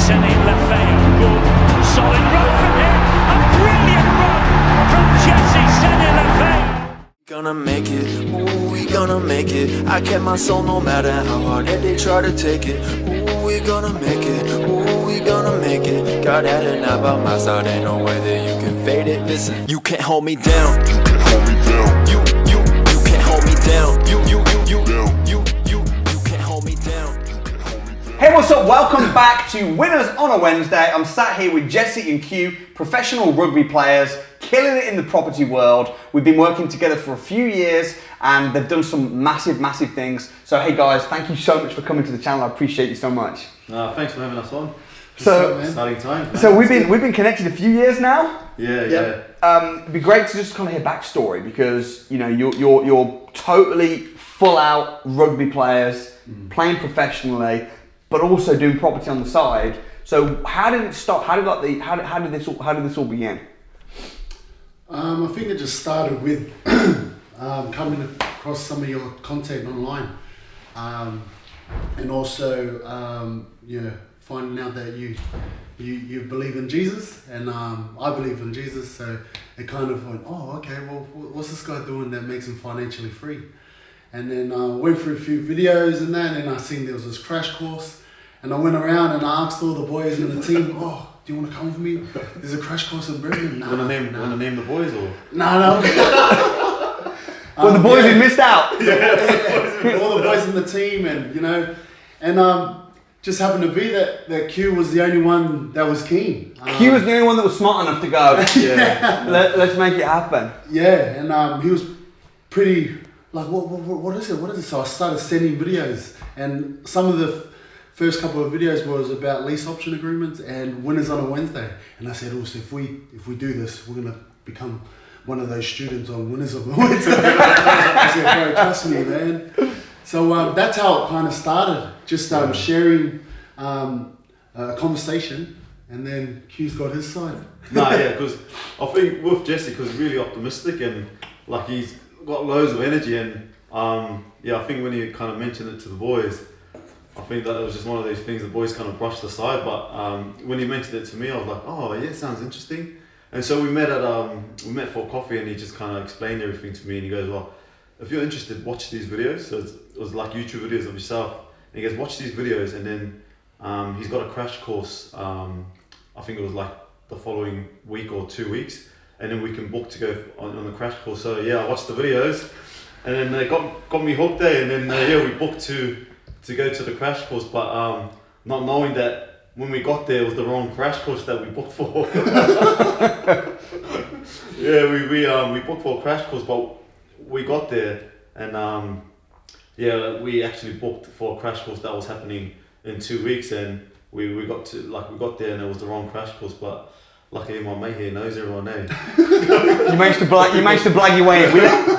Sene-Lefao, good, solid run from him, a brilliant run from Jesse Sene-Lefao. Gonna make it, ooh, we gonna make it. I kept my soul no matter how hard that they try to take it. Ooh, we gonna make it, ooh, we gonna make it. Got that and I by my side, ain't no way that you can fade it. Listen, you can't hold me down. You can't hold me down. You can't hold me down. You can't hold me down. Hey, what's up? Welcome back to Winners on a Wednesday. I'm sat here with Jesse and Q, professional rugby players, killing it in the property world. We've been working together for a few years and they've done some massive things. So hey guys, thank you so much for coming to the channel. I appreciate you so much. Thanks for having us on. So, exciting time. Man. So we've been connected a few years now. Yeah. It'd be great to just kind of hear backstory because you know you're totally full out rugby players, playing professionally, but also doing property on the side. So how did it start? How did this all begin? I think it just started with coming across some of your content online, and also finding out that you believe in Jesus, and I believe in Jesus. So it kind of went, oh, okay, well, what's this guy doing that makes him financially free? And then I went through a few videos and that, and I seen there was this crash course, and I went around and I asked all the boys in the team, oh, do you want to come with me? There's a crash course in Brisbane. Want to name the boys or? No. Well, the boys who missed out. All the boys in the team, and just happened to be that Q was the only one that was keen. Q was the only one that was smart enough to go. Let's make it happen. Yeah, and he was pretty like, what is it? What is it? So I started sending videos, and some of the first couple of videos was about lease option agreements and winners on a Wednesday. And I said, also, if we do this, we're gonna become one of those students on winners on a Wednesday. I said, bro, trust me, man. So that's how it kind of started. Just sharing a conversation, and then Q's got his side. Because I think with Jesse, because he's really optimistic and like he's got loads of energy, and I think when he kind of mentioned it to the boys, I think that it was just one of those things the boys kind of brushed aside. But when he mentioned it to me, I was like, oh yeah, sounds interesting. And so we met for coffee, and he just kind of explained everything to me. And he goes, well, if you're interested, watch these videos. So it was like YouTube videos of yourself. And he goes, watch these videos, and then he's got a crash course. I think it was like the following week or 2 weeks, and then we can book to go on the crash course. So yeah, I watched the videos, and then they got me hooked there. And then we booked to go to the crash course, but not knowing that when we got there it was the wrong crash course that we booked for. we booked for a crash course, but we got there, and we actually booked for a crash course that was happening in 2 weeks, and we got there and it was the wrong crash course, but luckily my mate here knows everyone there. You managed to blag your way in.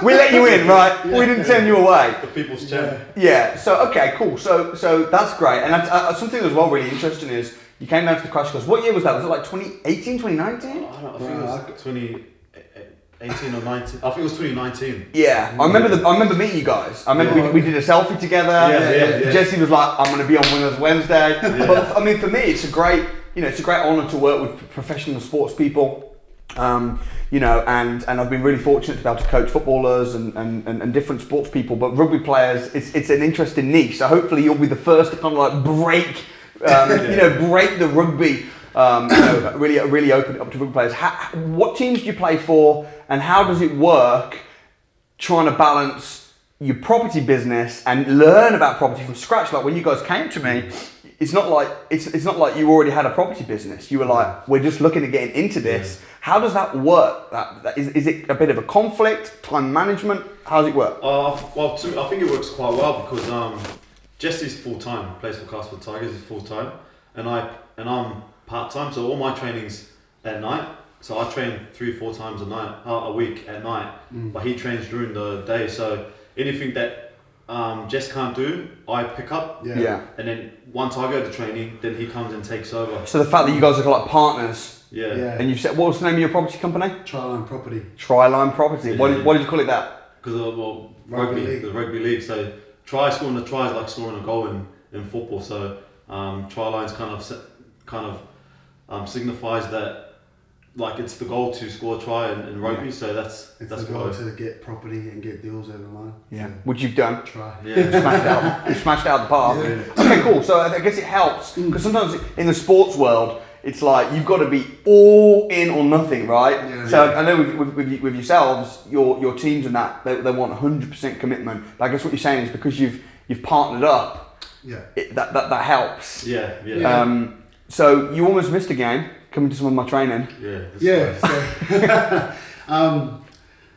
We let you in, right? Yeah, we didn't send you away. The people's champ. Yeah. So okay, cool. So that's great. And something as well really interesting is you came down to the crash course. What year was that? Was it like 2018, 2019? I think it was 2018 or 19. I think it was 2019. Yeah, I remember meeting you guys. I remember we did a selfie together. Yeah. Jesse was like, I'm going to be on Winners Wednesday. Yeah. But I mean, for me, it's a great honour to work with professional sports people. And I've been really fortunate to be able to coach footballers and different sports people. But rugby players, it's an interesting niche. So hopefully you'll be the first to kind of like break the rugby. Really open it up to rugby players. What teams do you play for, and how does it work trying to balance your property business and learn about property from scratch? Like when you guys came to me, it's not like you already had a property business. You were like, we're just looking at getting into this. Yeah. How does that work? Is it a bit of a conflict? Time management? How does it work? I think it works quite well because Jesse's full time, plays for Castle Tigers, is full time, and I'm part time. So all my training's at night. So I train 3-4 times a week at night, but he trains during the day. So anything that Jess can't do, I pick up. Yeah. And then once I go to training, then he comes and takes over. So the fact that you guys are like partners. Yeah. And you've said, what was the name of your property company? Tryline Property. Tryline Property. Yeah. What did you call it that? Because of the rugby league. So scoring a try is like scoring a goal in football. So Tryline's kind of kind of signifies that like it's the goal to score a try in rugby. So that's It's that's the goal what to get property and get deals over the line. Yeah, So, which you've done. try. You yeah. smashed out the park. Yeah. Okay, cool. So I guess it helps because sometimes in the sports world, it's like you've got to be all in or nothing, right? Yeah. So I know with yourselves, your teams and that they want 100% commitment. But I guess what you're saying is because you've partnered up, Yeah. that helps. Yeah, yeah, So you almost missed a game coming to some of my training. yeah. that's Yeah. nice. So,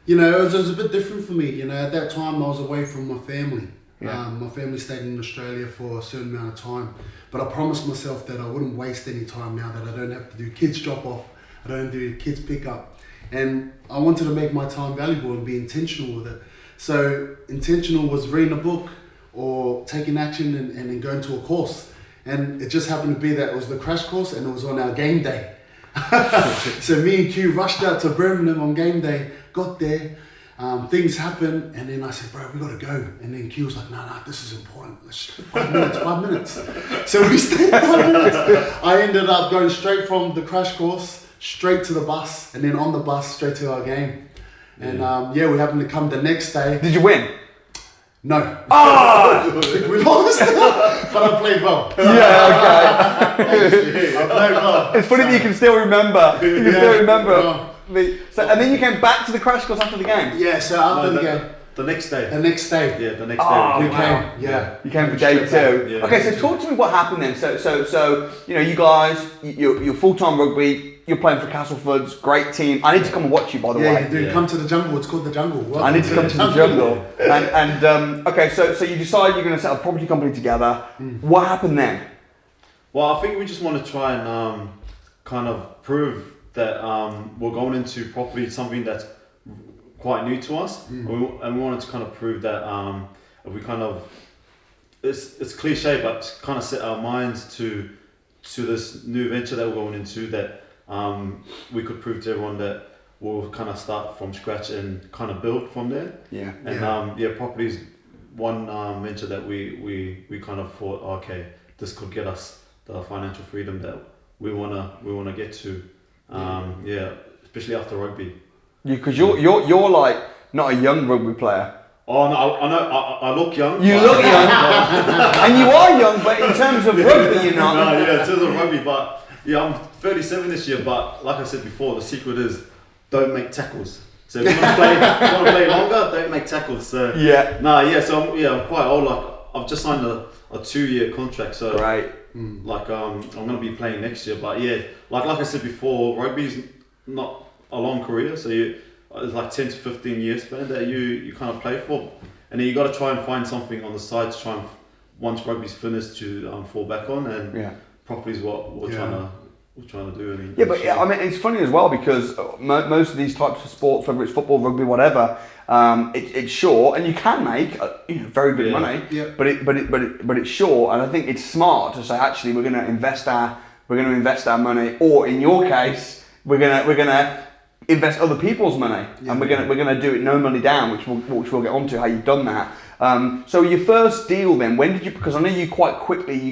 you know, it was a bit different for me. You know, at that time I was away from my family. Yeah. My family stayed in Australia for a certain amount of time, but I promised myself that I wouldn't waste any time now that I don't have to do kids drop off, I don't do kids pick up, and I wanted to make my time valuable and be intentional with it. So intentional was reading a book or taking action and then going to a course. And it just happened to be that it was the crash course and it was on our game day. So me and Q rushed out to Birmingham on game day, got there, things happened, and then I said, bro, we gotta go. And then Q was like, no, this is important. Let's 5 minutes. So we stayed 5 minutes. I ended up going straight from the crash course, straight to the bus, and then on the bus, straight to our game. And we happened to come the next day. Did you win? No. Oh! We lost, but I played well. Yeah, okay. I played well. It's funny that you can still remember. You can still remember. Yeah. And then you came back to the crash course after the game. Yeah, so after the game, The next day. the next day, Yeah, the next Oh, day. we wow. came. Yeah. You came for day two. Yeah. Okay, so talk to me what happened then. So you know, you guys, you're full-time rugby. You're playing for Castlefords, great team. I need to come and watch you, by the Yeah, way. you do. Yeah. Come to the jungle. It's called the jungle. Welcome I need to come to the jungle. And okay, so you decide you're going to set a property company together. What happened then? Well, I think we just want to try and kind of prove that we're going into property, something that's quite new to us, and we wanted to kind of prove that if we kind of, it's cliche, but kind of set our minds to this new venture that we're going into, that we could prove to everyone that we'll kind of start from scratch and kind of build from there. Yeah. And property is one venture that we kind of thought, okay, this could get us the financial freedom that we wanna get to. Especially after rugby. Because you're like not a young rugby player. Oh no, I know I look young. You look young, and you are young, but in terms of rugby, you're not. No, yeah, in terms of rugby, but yeah, I'm 37 this year. But like I said before, the secret is don't make tackles. So if you want to play longer, don't make tackles. So Yeah. So I'm quite old. Like I've just signed a 2-year contract. So Right. like I'm gonna be playing next year. But yeah, like I said before, rugby's not a long career. So it's like 10 to 15 years span that you kind of play for, and then you got to try and find something on the side to try and once rugby's finished to fall back on, and property is what we're trying to do. And Yeah, but I mean, it's funny as well because most of these types of sports, whether it's football, rugby, whatever, it's short, and you can make very good money. Yeah. But it's short, and I think it's smart to say actually we're going to invest our money, or in your case, we're gonna invest other people's money, and we're gonna do it no money down, which we'll get onto how you've done that. So your first deal then, when did you? Because I know you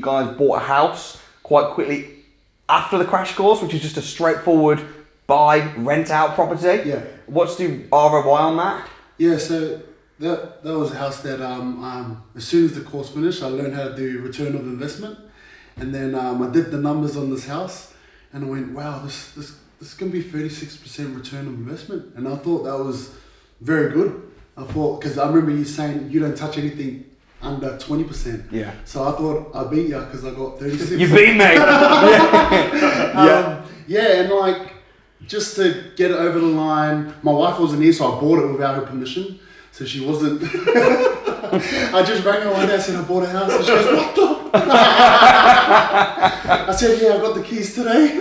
guys bought a house quite quickly after the crash course, which is just a straightforward buy, rent out property. Yeah. What's the ROI on that? Yeah, so that was a house that as soon as the course finished, I learned how to do return of investment, and then I did the numbers on this house, and I went, wow, this is going to be 36% return of investment, and I thought that was very good. I thought, because I remember you saying you don't touch anything under 20%. Yeah. So I thought I beat you because I got 36. You beat me. And like, just to get it over the line, my wife wasn't here, so I bought it without her permission. So she wasn't. I just rang her one day and said I bought a house, and she goes, what the? I said, yeah, I got the keys today.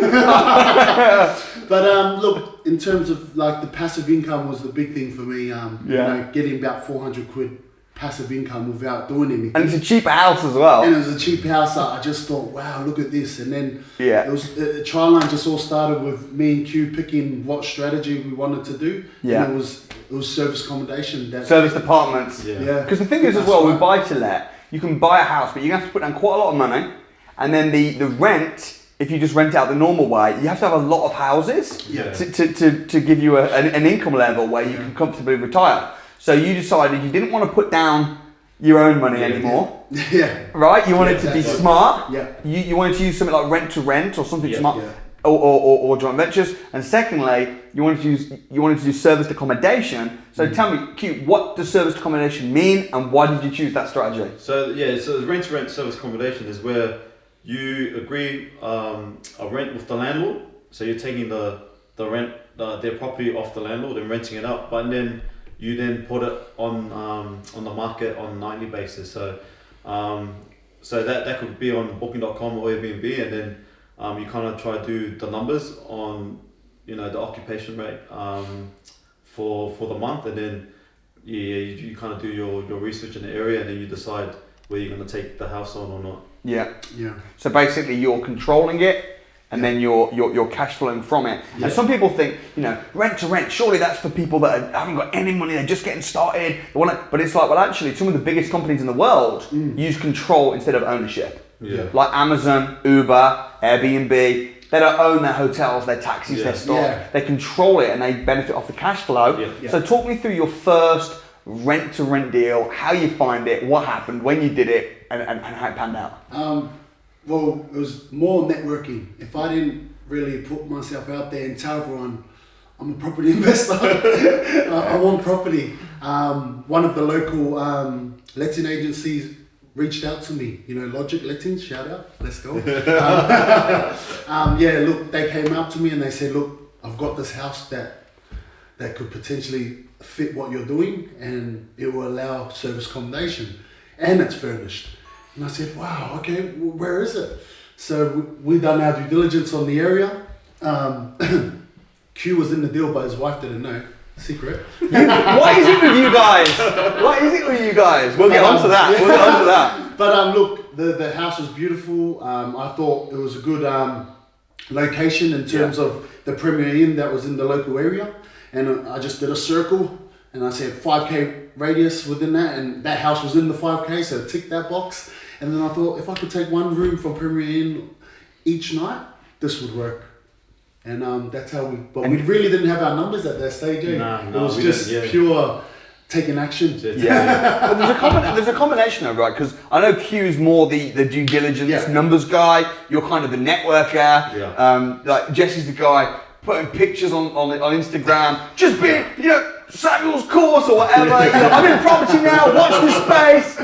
But look, in terms of like the passive income was the big thing for me. You know, getting about 400 quid passive income without doing anything. And it's a cheap house as well. And it was a cheap house. I just thought, wow, look at this. And then Yeah. it was Tryline just all started with me and Q picking what strategy we wanted to do. Yeah. And it was service accommodation. Service departments. Yeah. Because the thing is as well, with buy to let, you can buy a house, but you have to put down quite a lot of money, and then the rent if you just rent out the normal way, you have to have a lot of houses to give you an income level where you can comfortably retire. So you decided you didn't want to put down your own money anymore. Right? You wanted to be smart. You wanted to use something like rent to rent or something smart. Or joint ventures, and secondly, you wanted to do serviced accommodation. So tell me, Q, what does serviced accommodation mean, and why did you choose that strategy? So rent to rent service accommodation is where you agree a rent with the landlord. So you're taking the rent their property off the landlord and renting it out, but then you then put it on the market on a 90 basis. So that could be on Booking.com or Airbnb, and then you kind of try to do the numbers on, the occupation rate for the month, and then you kind of do your research in the area, and then you decide whether you're going to take the house on or not. Yeah. So basically, you're controlling it, and then you're cash flowing from it. And some people think, rent to rent, surely that's for people that haven't got any money, they're just getting started. But it's like, well, actually, some of the biggest companies in the world use control instead of ownership. Like Amazon, Uber, Airbnb, they don't own their hotels, their taxis, their stores. They control it and they benefit off the cash flow. So talk me through your first rent to rent deal, how you find it, what happened, when you did it, and how it panned out. Well, it was more networking. If I didn't really put myself out there and tell everyone I'm a property investor, I want property. One of the local letting agencies reached out to me, Logic Lettings, shout out, let's go. Look, they came up to me and they said, look, I've got this house that could potentially fit what you're doing, and it will allow service accommodation, and it's furnished. And I said, wow, okay, well, where is it? So we done our due diligence on the area. Q was in the deal, but his wife didn't know. Secret. What is it with you guys? We'll get onto that. But look, the house was beautiful. I thought it was a good location in terms of the Premier Inn that was in the local area. And I just did a circle, and I said 5K radius within that, and that house was in the 5K, so tick that box. And then I thought, if I could take one room from Premier Inn each night, this would work. And that's how we really didn't have our numbers at that stage. It was just pure taking action. But there's a combination of, right? Because I know Q's more the due diligence numbers guy. You're kind of the networker. Like Jesse's the guy putting pictures on Instagram, just being, Samuel's course or whatever. I'm in property now. Watch this space.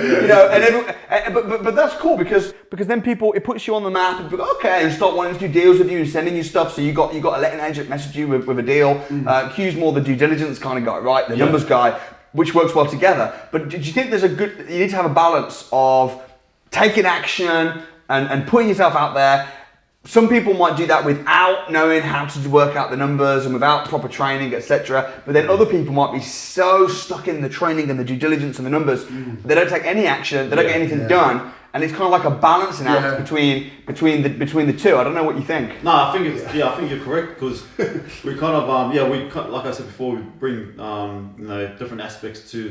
But that's cool because then it puts you on the map and and start wanting to do deals with you and sending you stuff. So you got a letting agent message you with a deal. Q's more the due diligence kind of guy, right? The numbers guy, which works well together. But did you think you need to have a balance of taking action and putting yourself out there? Some people might do that without knowing how to work out the numbers and without proper training, etc. But then other people might be so stuck in the training and the due diligence and the numbers, they don't take any action, they don't get anything done, and it's kind of like a balancing act between the two. I don't know what you think. No, I think you're correct, because we kind of like I said before, we bring different aspects to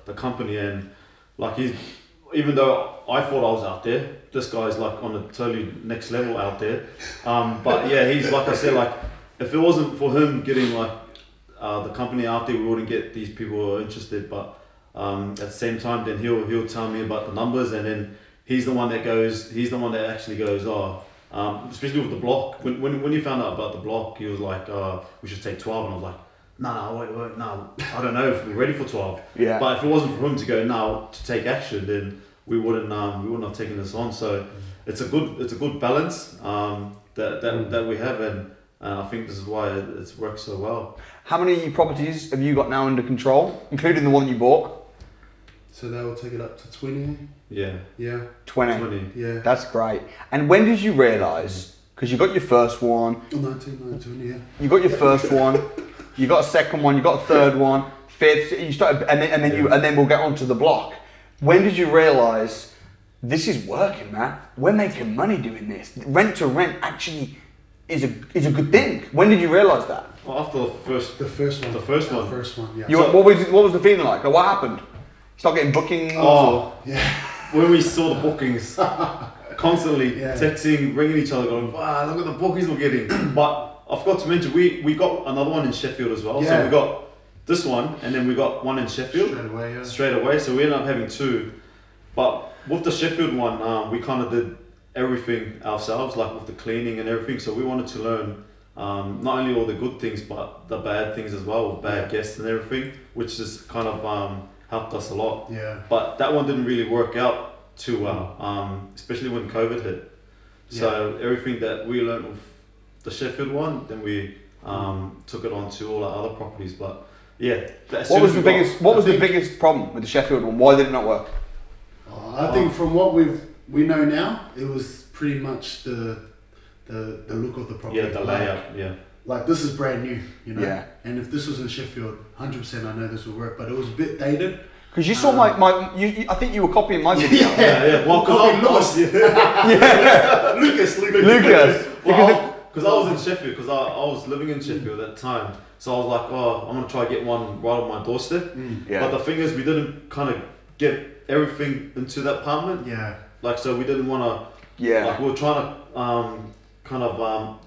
the company, and like even though I thought I was out there, this guy's like on a totally next level out there. But he's, like I said, like if it wasn't for him getting the company out there, we wouldn't get these people who are interested. But at the same time, then he'll tell me about the numbers, and then he's the one that actually goes, especially with the block. When you found out about the block, he was like, we should take 12, and I was like, no, wait, no, I don't know if we're ready for 12. But if it wasn't for him to go now to take action, then we wouldn't have taken this on. So it's a good balance that we have, and I think this is why it's worked so well. How many properties have you got now under control, including the one you bought? So that will take it up to 20. Yeah. 20. Yeah. That's great. And when did you realise? Because you got your first one. 19, yeah. You got your first one. You got a second one. You got a third one. Fifth. You started, and then we'll get onto the block. When did you realise this is working, man? We're making money doing this. Rent to rent actually is a good thing. When did you realise that? Well, after the first one. Yeah. What was the feeling like? Or what happened? Start getting bookings? Yeah. When we saw the bookings, constantly texting, ringing each other, going, wow, look at the bookies we're getting. But I forgot to mention, we got another one in Sheffield as well. So we got this one, and then we got one in Sheffield. Straight away. So we ended up having two. But with the Sheffield one, we kind of did everything ourselves, like with the cleaning and everything. So we wanted to learn not only all the good things, but the bad things as well, with bad guests and everything, which has kind of helped us a lot. Yeah. But that one didn't really work out too well, especially when COVID hit. So everything that we learned with the Sheffield one, then we took it on to all our other properties. But yeah, what was the biggest problem with the Sheffield one? Why did it not work? I think from what we know now, it was pretty much the look of the property. Yeah, the layout. Like this is brand new, you know. Yeah. And if this was in Sheffield, 100% I know this would work, but it was a bit dated. Because you saw I think you were copying my video. Well, because Lucas. Because I was in Sheffield, because I was living in Sheffield at the time. So I was like, I'm going to try to get one right on my doorstep. But the thing is, we didn't kind of get everything into that apartment. Yeah. Like, so we didn't want to, like, we were trying to kind of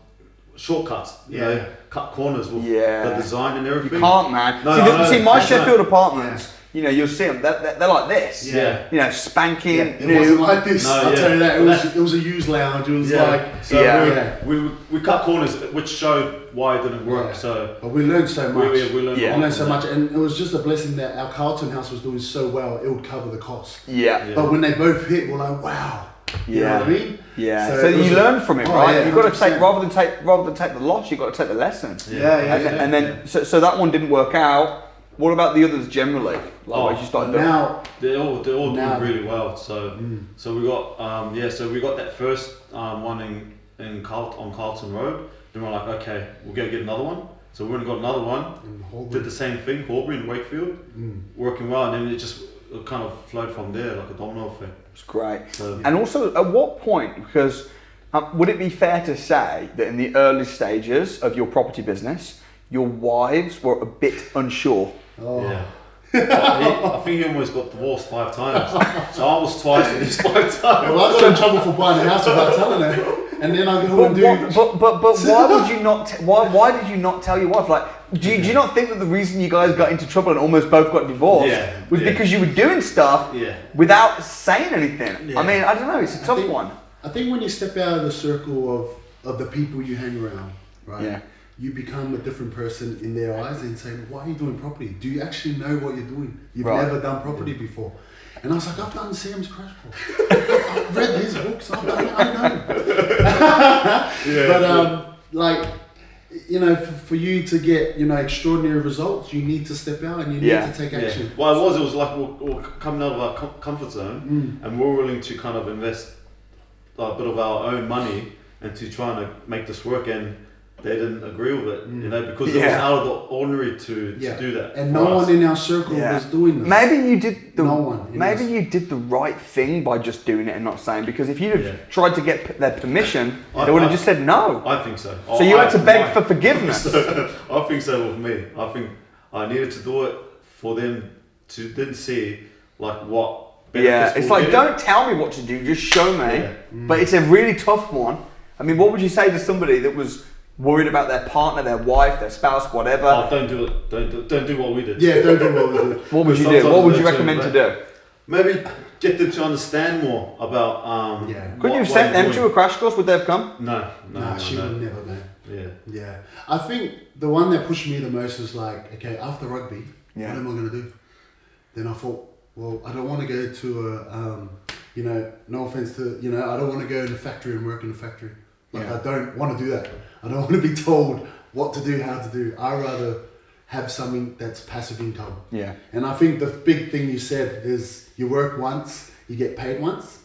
shortcuts, you know, cut corners with the design and everything. You can't, man. See, my Sheffield apartments, you know, you'll see them, they're like this. Yeah. You know, spanking, It new. wasn't like this. No, I'll tell you that. It was a used lounge. It was like... So we cut corners, which showed why it didn't work. So, but we learned so much. We learned so much. And it was just a blessing that our Carlton house was doing so well, it would cover the cost. Yeah. But when they both hit, we're like, wow. You know what I mean? Yeah. So you learn from it, right? You've got to take rather than take the loss, you've got to take the lesson. And then so that one didn't work out. What about the others generally? Like you started doing? Now they're all doing really well. So we got so we got that first one on Carlton Road. Then we're like, okay, we'll go get another one. So we went and got another one. Did the same thing, Horbury and Wakefield, working well, and then it kind of flowed from there like a domino effect. It's great. So, and also, at what point? Because would it be fair to say that in the early stages of your property business, your wives were a bit unsure? Yeah. I think he almost got divorced 5 times. So I was twice and he's 5 times. Well, I got in trouble for buying a house without telling her. And then I go and do... But why would you not... why did you not tell your wife? Like, do you not think that the reason you guys got into trouble and almost both got divorced was because you were doing stuff without saying anything? I mean, I don't know. It's a tough one. I think when you step out of the circle of the people you hang around, right? Yeah. You become a different person in their eyes and say, why are you doing property? Do you actually know what you're doing? You've never done property before. And I was like, I've done Sam's crash course. I've read his books. I've done it. I know. But like, you know, for you to get, you know, extraordinary results, you need to step out and you need to take action. Well, it was like we're coming out of our comfort zone and we're willing to kind of invest a bit of our own money into trying to make this work, and they didn't agree with it, you know, because it was out of the ordinary to do that. And no one in our circle was doing this. Maybe you did you did the right thing by just doing it and not saying, because if you'd have tried to get their permission, they would have just said no. I think so. So you had to beg for forgiveness. I think so with me. I think I needed to do it for them to then see like what benefits it's like, don't tell me what to do, just show me. But it's a really tough one. I mean, what would you say to somebody that was worried about their partner, their wife, their spouse, whatever? Oh, don't do it. Don't do what we did. Yeah, don't do what we did. What would you do? What would you recommend to do? Maybe get them to understand more about. Couldn't you have sent them to a crash course? Would they have come? No, she would never go. Yeah. I think the one that pushed me the most was like, okay, after rugby, what am I going to do? Then I thought, well, I don't want to go to a, you know, no offense to, you know, I don't want to go in a factory and work in a factory. Like, I don't want to do that. I don't want to be told what to do, how to do. I rather have something that's passive income. Yeah. And I think the big thing you said is you work once, you get paid once,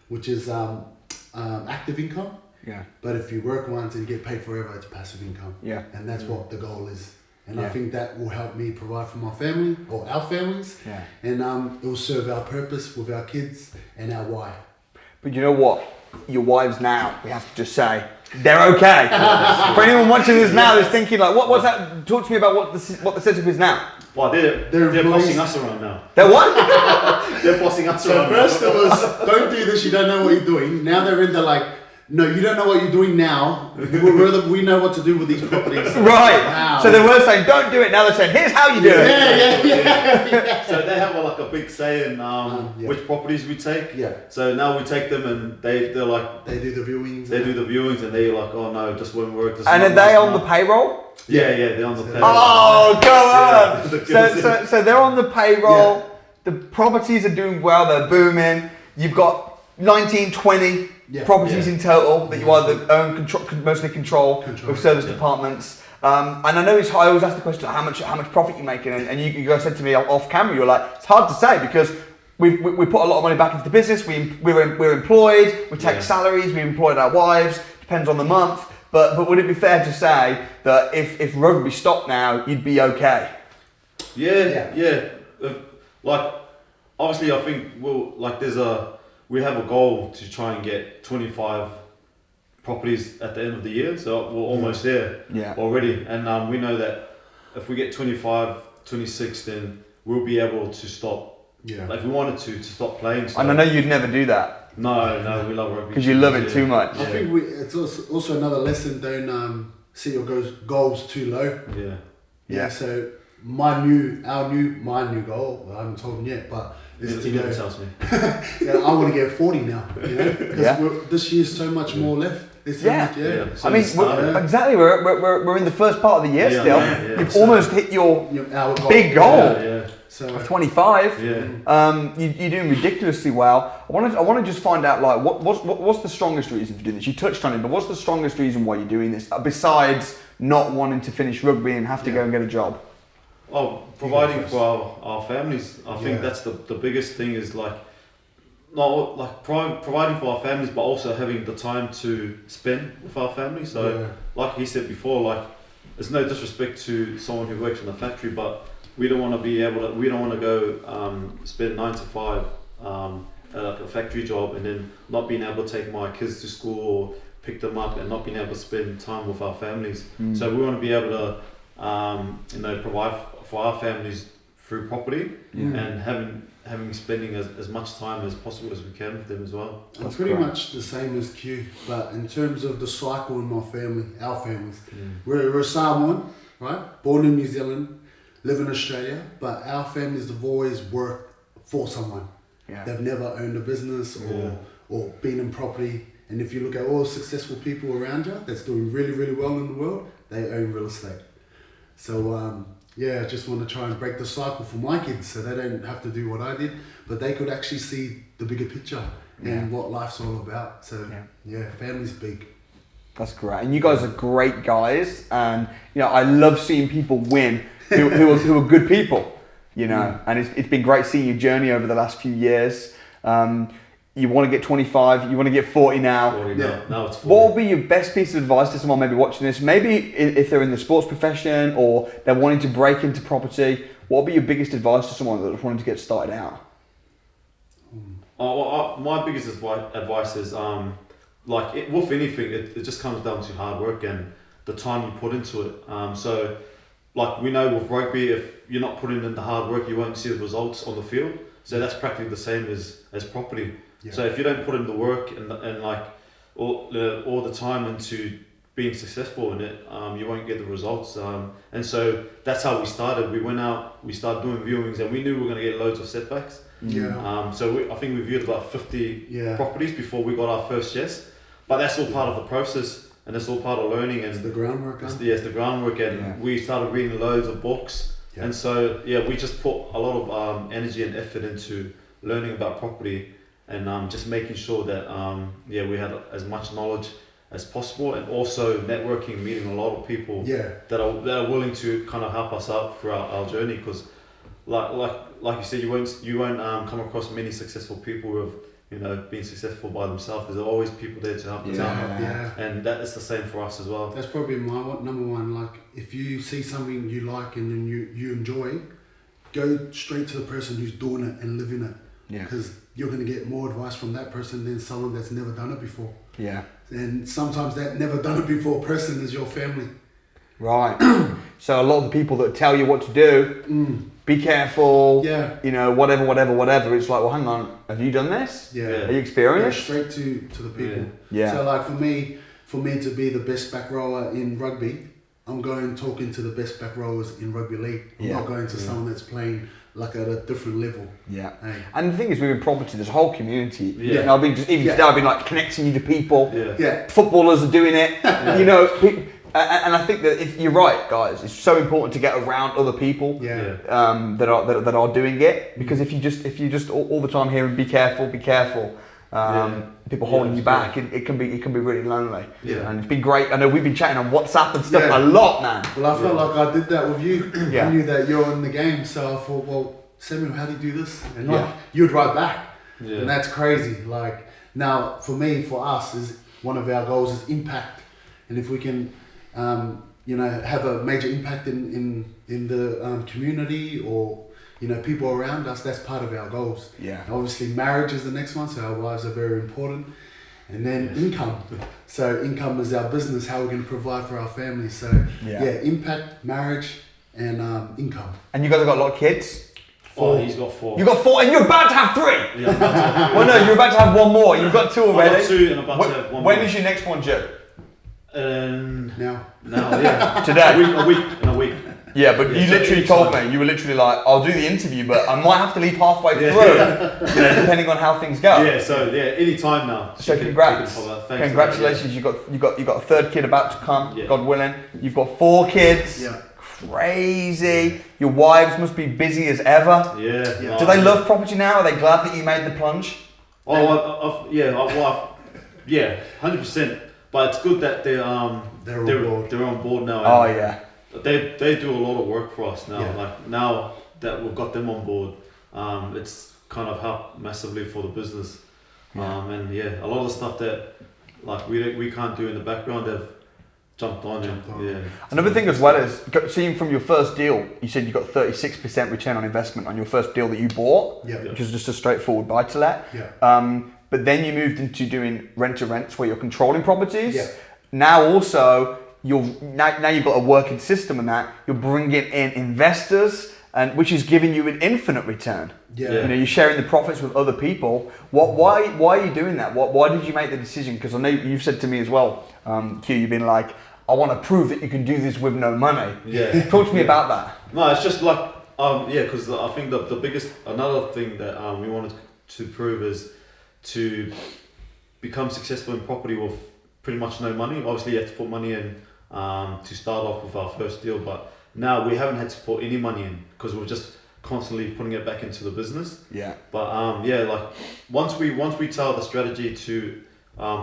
which is active income. Yeah. But if you work once and you get paid forever, it's passive income. Yeah. And that's what the goal is. And I think that will help me provide for my family or our families. Yeah. And it will serve our purpose with our kids and our why. But you know what? Your wives now, we have to just say, they're okay. For anyone watching this now who's thinking like, what's that? Talk to me about what the setup is now. Well, they're bossing us around now. They're what? They're bossing us So around. first it was, don't do this, you don't know what you're doing. Now they're in the like, no, you don't know what you're doing now. We know what to do with these properties. Right. Wow. So they were saying, don't do it. Now they're saying, here's how you do it. Yeah. So they have like a big say in which properties we take. Yeah. So now we take them and they're like They do the viewings. they do the viewings and they're like, oh no, just won't work. And are they on the payroll? Yeah, they're on the payroll. Oh, come on. Yeah. So they're on the payroll. The properties are doing well. They're booming. You've got 19, 20 properties in total that you either own, mostly control with service departments. And I know I always ask the question, how much profit you making? And you guys said to me off camera, you were like, it's hard to say because we put a lot of money back into the business. We're employed. We take salaries. We employed our wives. Depends on the month. But would it be fair to say that if rugby stopped now, you'd be okay? Yeah. Like obviously, I think we have a goal to try and get 25 properties at the end of the year, so we're almost there already. And we know that if we get 25, 26, then we'll be able to stop. Yeah. Like if we wanted to stop playing. So. And I know you'd never do that. No, we love rugby. Because you love it too much. I think it's also another lesson, don't set your goals too low. Yeah. So my new goal, I haven't told him yet, but is to go. Tells me. I want to get 40 now, because this year's so much more left. There's so much, So I mean, exactly. We're in the first part of the year still. Yeah. You've almost hit your big goal. So of 25. You're doing ridiculously well. I want to just find out like what's the strongest reason for doing this? You touched on it, but what's the strongest reason why you're doing this besides not wanting to finish rugby and have to go and get a job? Oh, providing for our families. I think that's the biggest thing is like not like providing for our families, but also having the time to spend with our family. So, like he said before, like there's no disrespect to someone who works in a factory, but we don't want to go spend 9 to 5 at like a factory job and then not being able to take my kids to school or pick them up and not being able to spend time with our families. So we want to be able to provide for our families through property and having spending as much time as possible as we can with them as well. That's pretty much the same as Q, but in terms of the cycle in my family, our families, we're a Samoan, right? Born in New Zealand, live in Australia, but our families have always worked for someone. They've never owned a business or been in property. And if you look at all successful people around you that's doing really, really well in the world, they own real estate. So I just want to try and break the cycle for my kids so they don't have to do what I did, but they could actually see the bigger picture and what life's all about. So family's big. That's great. And you guys are great guys, and I love seeing people win who are good people, and it's been great seeing your journey over the last few years. You want to get 25, you want to get 40 now. 40 now it's 40. What would be your best piece of advice to someone maybe watching this? Maybe if they're in the sports profession or they're wanting to break into property, what would be your biggest advice to someone that's wanting to get started out? My biggest advice is with anything, it just comes down to hard work and the time you put into it. So like we know with rugby, if you're not putting in the hard work, you won't see the results on the field. So that's practically the same as property. So if you don't put in the work and like all the time into being successful in it, you won't get the results. And so that's how we started. We went out, we started doing viewings, and we knew we were going to get loads of setbacks. So I think we viewed about 50 properties before we got our first yes. But that's all part of the process, and it's all part of learning. And it's the groundwork. It's the groundwork, and we started reading loads of books. And so we just put a lot of energy and effort into learning about property. And just making sure that we had as much knowledge as possible, and also networking, meeting a lot of people that are willing to kind of help us out throughout our journey. Because, like you said, you won't come across many successful people who have been successful by themselves. There's always people there to help them out, and that is the same for us as well. That's probably my number one. Like if you see something you like and then you enjoy, go straight to the person who's doing it and living it. Because you're going to get more advice from that person than someone that's never done it before. Yeah. And sometimes they've never done it before. Person is your family. Right. So a lot of the people that tell you what to do, be careful, Yeah. you know, whatever. It's like, well, hang on, have you done this? Yeah. Are you experienced? Straight to the people. Yeah. So like for me to be the best back rower in rugby, I'm going talking to the best back rowers in rugby league. I'm not going to someone that's playing like at a different level. Yeah. Hey. And the thing is, within property, there's a whole community. Yeah. And I've been just, even today, I've been like connecting you to people. Yeah. Yeah. Footballers are doing it. You know, and I think that if you're right, guys, it's so important to get around other people. Yeah. That are doing it, because if you just all the time hearing be careful, people holding you back, it can be really lonely. Yeah. And it's been great. I know we've been chatting on WhatsApp and stuff a lot, man. Well, I felt like I did that with you. Yeah. I knew that you're in the game, so I thought, well, Samuel, how do you do this? And like, you'd write back. Yeah. And that's crazy. Like now, for us, is one of our goals is impact, and if we can, have a major impact in the community or people around us, that's part of our goals. Yeah. And obviously, marriage is the next one, so our wives are very important, and then income. So income is our business, how we're going to provide for our family. So impact, marriage, and income. And you guys have got a lot of kids. Oh, he's got 4. You got 4, and you're about to have 3. Yeah, I'm about to have 3. Well, no, you're about to have 1 more. You've got 2 already. I've got 2 and I'm about to have 1 When more. is your next one due? Now, yeah. Today. In a week. Yeah, but you so literally told me, you were literally like, I'll do the interview, but I might have to leave halfway through, depending on how things go. Yeah, so any time now. So congrats. Thanks. Congratulations, you got a 3rd kid about to come, Yeah. God willing. You've got 4 kids. Yeah. Crazy. Your wives must be busy as ever. Yeah. Do they love property now? Are they glad that you made the plunge? Oh, yeah, 100%. But it's good that they're on board now. Oh and yeah. They do a lot of work for us now. Yeah. Like now that we've got them on board, it's kind of helped massively for the business. And a lot of the stuff that like we can't do in the background, they've jumped on. Yeah. Another thing as well is seeing from your first deal, you said you got 36% return on investment on your first deal that you bought, Yeah. which was just a straightforward buy to let. Yeah. But then you moved into doing rent to rents where you're controlling properties. Yeah. Now also now you've got a working system in that you're bringing in investors, and which is giving you an infinite return. Yeah. You know, you're sharing the profits with other people. Why are you doing that? Why did you make the decision? Because I know you've said to me as well, Q, you've been like, I want to prove that you can do this with no money. Yeah. Talk to me about that. No, it's just like because I think the biggest another thing that we wanted to prove is to become successful in property with pretty much no money. Obviously, you have to put money in to start off with our first deal, but now we haven't had to put any money in because we're just constantly putting it back into the business. Yeah. But like once we tell the strategy to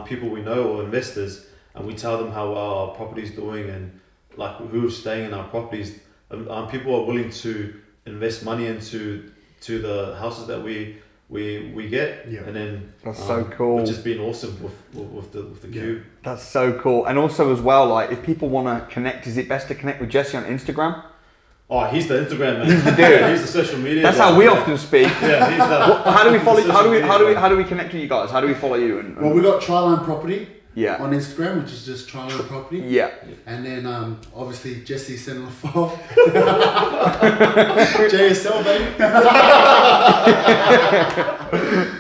people we know or investors, and we tell them how our property's doing and like who's staying in our properties, people are willing to invest money into the houses that we get, and then that's so cool. Which has been awesome with the cube. That's so cool. And also as well, like if people want to connect, is it best to connect with Jesse on Instagram? Oh, he's the Instagram man. He's the dude. He's the social media. That's guy. how we often speak. Yeah, he's the. How do we follow? Social How do we connect with you guys? How do we follow you? Well, we got Tryline Property Yeah. on Instagram, which is just Tryline Property. Yeah. And then obviously Jesse Sene-Lefao. JSL, baby.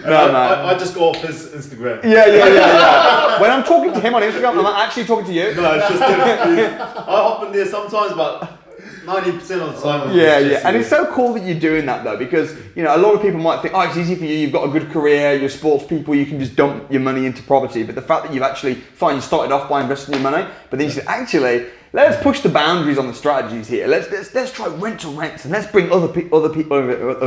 No, man. I just go off his Instagram. Yeah. When I'm talking to him on Instagram, I'm not actually talking to you. No, it's just I hop in there sometimes, but 90% of the time. Yeah. And it's so cool that you're doing that though, because you know a lot of people might think, oh, it's easy for you. You've got a good career. You're sports people. You can just dump your money into property. But the fact that you've actually, fine, you started off by investing your money, but then you said, actually, let's push the boundaries on the strategies here. Let's try rent to rents and let's bring other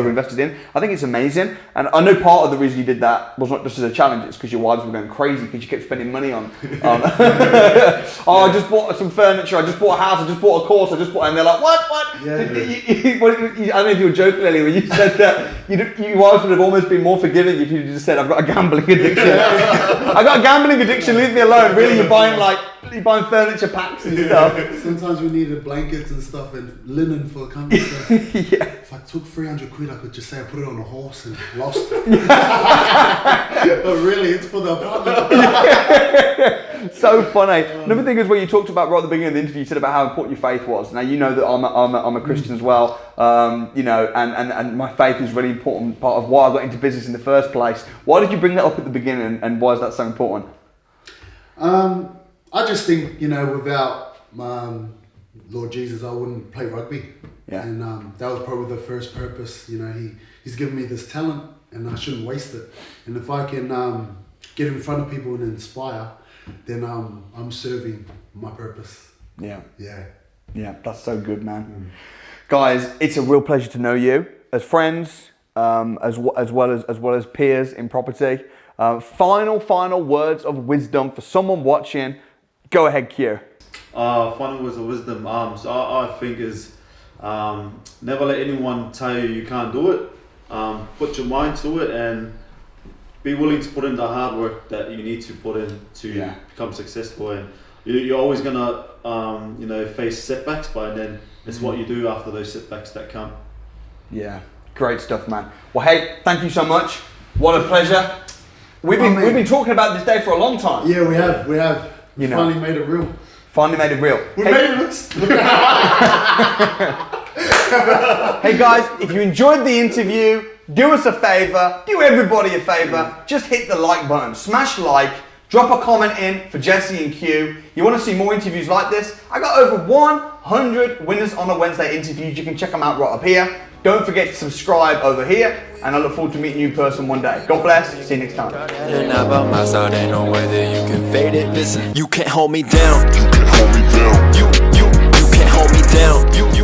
investors in. I think it's amazing, and I know part of the reason you did that was not just as a challenge. It's because your wives were going crazy because you kept spending money on. I just bought some furniture. I just bought a house. I just bought a course. And they're like, what? Yeah. I don't know if you were joking earlier when you said that your wives would have almost been more forgiving if you just said, I've got a gambling addiction. I've got a gambling addiction. Leave me alone. Really, you're buying furniture packs and stuff. Sometimes we needed blankets and stuff and linen for the company. So if I took 300 quid, I could just say I put it on a horse and lost it. But really, it's for the apartment. So funny. Another thing is where you talked about right at the beginning of the interview, you said about how important your faith was. Now you know that I'm a Christian as well, you know, and my faith is a really important part of why I got into business in the first place. Why did you bring that up at the beginning, and why is that so important? I just think, you know, without Lord Jesus, I wouldn't play rugby. Yeah. And that was probably the first purpose. You know, he's given me this talent, and I shouldn't waste it. And if I can get in front of people and inspire, then I'm serving my purpose. Yeah. Yeah. Yeah, that's so good, man. Guys, it's a real pleasure to know you as friends, as well as peers in property. Final words of wisdom for someone watching. Go ahead, Q. Final words of wisdom. So I think is never let anyone tell you can't do it. Put your mind to it and be willing to put in the hard work that you need to put in to become successful. And you're always gonna you know, face setbacks, but then it's what you do after those setbacks that come. Yeah, great stuff, man. Well, hey, thank you so much. What a pleasure. We've been talking about this day for a long time. Yeah, we have. We You know. finally made it real. Finally made it real. We made it look. Hey guys, if you enjoyed the interview, do us a favour, do everybody a favour, just hit the like button, smash like, drop a comment in for Jesse and Q. You want to see more interviews like this? I got over 100 Winners on a Wednesday interviews. You can check them out right up here. Don't forget to subscribe over here, and I look forward to meeting you in person one day. God bless, see you next time. And about my side, ain't no way that you can fade it. Listen, you can't hold me down. You can't hold me down. You can't hold me down. You